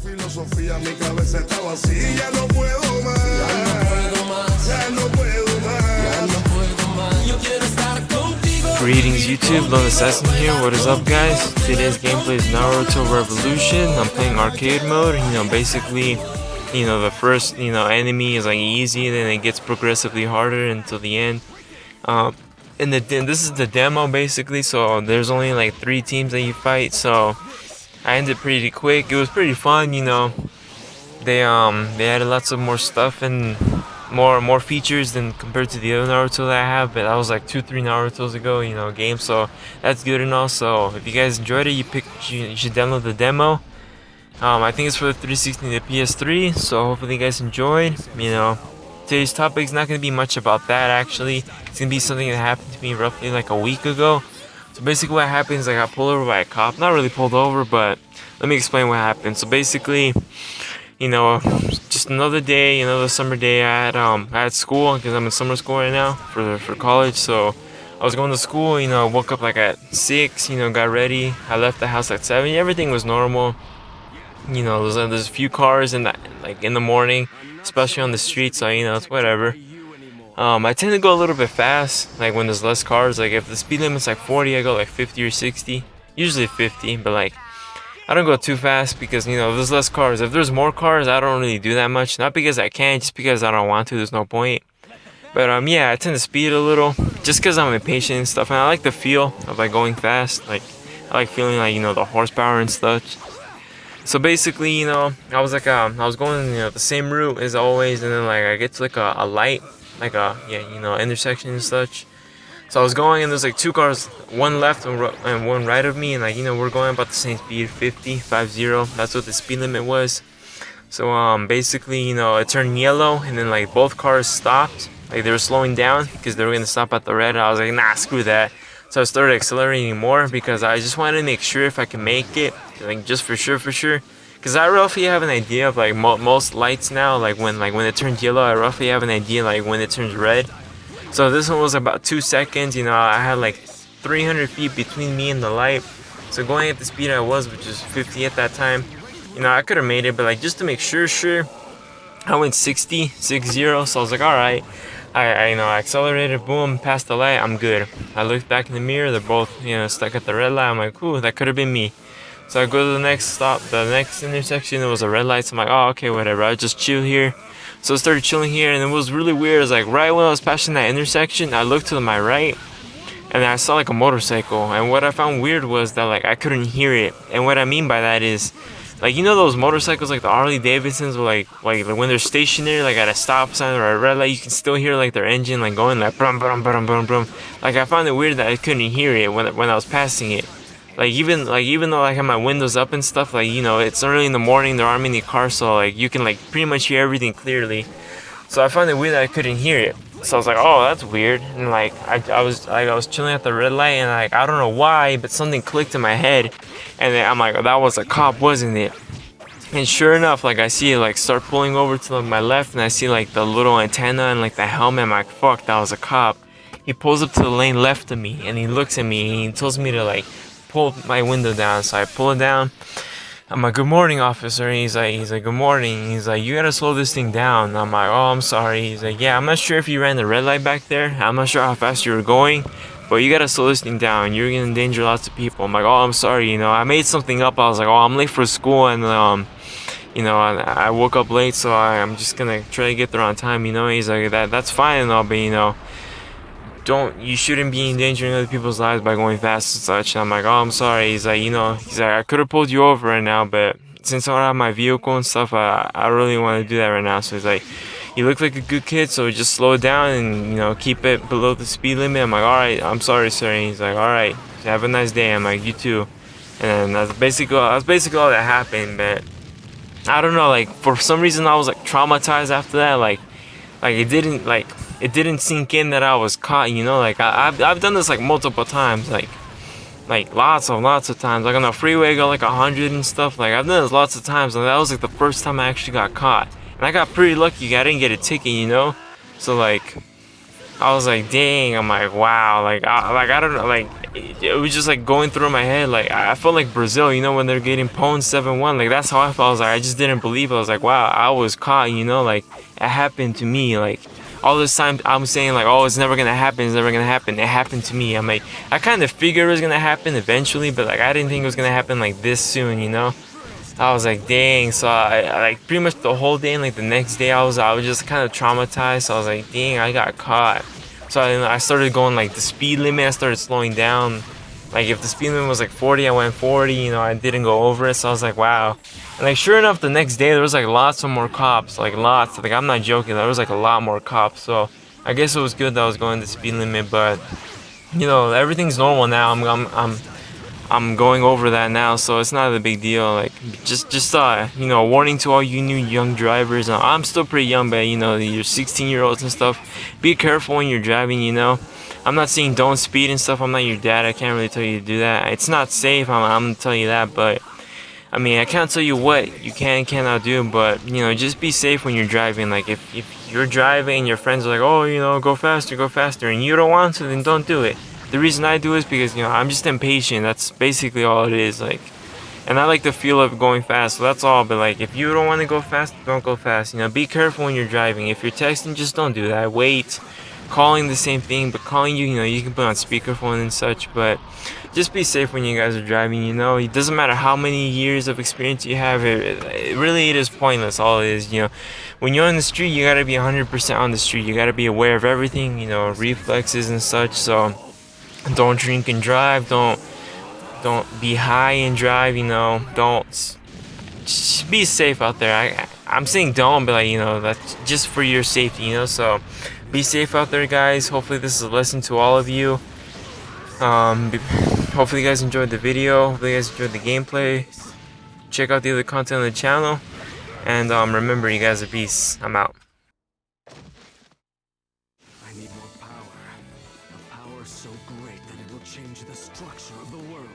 filosofía, mi cabeza está vacía, ya no puedo más, ya no puedo más, ya no puedo más, yo quiero estar contigo. Greetings YouTube, Lone Assassin here. What is up, guys? Today's gameplay is Naruto Revolution. I'm playing arcade mode. Basically, the first, enemy is like easy, then it gets progressively harder until the end. And this is the demo basically, so there's only like 3 teams that you fight, so I ended pretty quick. It was pretty fun, They added lots of more stuff and more features than compared to the other Naruto that I have, but that was like 2-3 Narutos ago, game, so that's good and all. So if you guys enjoyed it, you should download the demo. I think it's for the 360 and the PS3, so hopefully you guys enjoyed. Today's topic is not going to be much about that actually. It's going to be something that happened to me roughly like a week ago. So basically what happens, like I got pulled over by a cop. Not really pulled over, but let me explain what happened. So basically, just another day, another summer day. I had school because I'm in summer school right now for college. So I was going to school, I woke up like at 6, got ready. I left the house at 7. Everything was normal. There's a few cars in the morning, especially on the street, so it's whatever. I tend to go a little bit fast, like when there's less cars. Like if the speed limit's like 40, I go like 50 or 60. Usually 50, but like I don't go too fast because there's less cars. If there's more cars, I don't really do that much. Not because I can't, just because I don't want to. There's no point. But yeah, I tend to speed a little, just because I'm impatient and stuff, and I like the feel of like going fast. Like I like feeling like the horsepower and stuff. So basically, I was like, I was going, the same route as always, and then like I get to like a light, like intersection and such. So I was going, and there's like 2 cars, one left and one right of me, and like we're going about the same speed, 50. That's what the speed limit was. So basically, it turned yellow, and then like both cars stopped, like they were slowing down because they were gonna stop at the red. And I was like, nah, screw that. So I started accelerating more because I just wanted to make sure if I can make it, like just for sure. Because I roughly have an idea of like most lights now, like when it turns yellow, I roughly have an idea like when it turns red. So this one was about 2 seconds. I had like 300 feet between me and the light. So going at the speed I was, which is 50 at that time, I could have made it, but like just to make sure, I went 60. So I was like, all right. I accelerated, boom, past the light, I'm good. I looked back in the mirror, they're both, stuck at the red light. I'm like, ooh, that could have been me. So I go to the next stop, the next intersection, there was a red light, so I'm like, oh, okay, whatever, I'll just chill here. So I started chilling here, and it was really weird. It was like, right when I was passing that intersection, I looked to my right, and I saw like a motorcycle, and what I found weird was that like I couldn't hear it. And what I mean by that is, like those motorcycles like the Harley Davidsons, like when they're stationary, like at a stop sign or a red light, you can still hear like their engine like going like brum brum brum brum brum. Like I found it weird that I couldn't hear it when I was passing it. Even though I have my windows up and stuff, like it's early in the morning, there aren't many cars, so like you can like pretty much hear everything clearly. So I found it weird that I couldn't hear it. So I was like, oh, that's weird. And like I was chilling at the red light, and like I don't know why, but something clicked in my head, and then I'm like, oh, that was a cop, wasn't it? And sure enough, like I see it like start pulling over to like, my left, and I see like the little antenna and like the helmet. I'm like, fuck, that was a cop. He pulls up to the lane left of me, and he looks at me, and he tells me to like pull my window down. So I pull it down. I'm like, good morning, officer. And he's like, good morning. He's like, you gotta slow this thing down. And I'm like, oh, I'm sorry. He's like, yeah, I'm not sure if you ran the red light back there. I'm not sure how fast you were going, but you gotta slow this thing down. You're gonna endanger lots of people. I'm like, oh, I'm sorry. I made something up. I was like, oh, I'm late for school, and I woke up late, so I'm just gonna try to get there on time. He's like, that's fine and all, but you shouldn't be endangering other people's lives by going fast and such. And I'm like, oh, I'm sorry. He's like, I could have pulled you over right now, but since I don't have my vehicle and stuff, I really want to do that right now. So he's like, you look like a good kid, so just slow it down and keep it below the speed limit. I'm like, all right, I'm sorry, sir. And he's like, all right, have a nice day. I'm like, you too. And that's basically all that happened. But I don't know, like for some reason I was like traumatized after that. Like it didn't sink in that I was caught, like I've done this like multiple times, like lots of times, like on the freeway I go like 100 and stuff. Like I've done this lots of times, and that was like the first time I actually got caught, and I got pretty lucky. I didn't get a ticket, so like I was like, dang. I'm like, wow, like I don't know, like it was just like going through my head. Like I felt like Brazil, you know, when they're getting pwned 7-1. Like that's how I felt. I was like, I just didn't believe it. I was like, wow, I was caught, you know, like it happened to me. Like all this time I'm saying like, oh, it's never gonna happen, it's never gonna happen. It happened to me. I'm like, I kind of figured it was gonna happen eventually, but like I didn't think it was gonna happen like this soon, you know. I was like, dang. So I like pretty much the whole day and like the next day I was just kind of traumatized. So I was like, dang, I got caught. So I started going like the speed limit. I started slowing down. Like if the speed limit was like 40, I went 40. You know, I didn't go over it. So I was like, wow. And like sure enough, the next day there was like lots of more cops. Like lots. Like I'm not joking. There was like a lot more cops. So I guess it was good that I was going the speed limit. But you know, everything's normal now. I'm going over that now, so it's not a big deal. Like just you know, warning to all you new young drivers. I'm still pretty young, but you know, you're 16-year-olds and stuff. Be careful when you're driving, you know. I'm not saying don't speed and stuff. I'm not your dad. I can't really tell you to do that. It's not safe. I'm gonna tell you that, but I mean, I can't tell you what you can and cannot do, but you know, just be safe when you're driving. Like if you're driving and your friends are like, oh, you know, go faster, and you don't want to, then don't do it. The reason I do is because, you know, I'm just impatient. That's basically all it is. Like, and I like the feel of going fast, so that's all. But like, if you don't want to go fast, don't go fast. You know, be careful when you're driving. If you're texting, just don't do that. Wait. Calling the same thing, but calling you, you know, you can put on speakerphone and such. But just be safe when you guys are driving. You know, it doesn't matter how many years of experience you have. It really it is pointless. All it is, you know, when you're on the street, you gotta be 100% on the street. You gotta be aware of everything. You know, reflexes and such. So don't drink and drive. Don't be high and drive. You know, don't. Just be safe out there. I'm saying don't, but like, you know, that's just for your safety. You know, so be safe out there, guys. Hopefully this is a lesson to all of you. Hopefully you guys enjoyed the video. Hopefully you guys enjoyed the gameplay. Check out the other content on the channel. And remember, you guys are beasts. I'm out. I need more power. A power so great that it will change the structure of the world.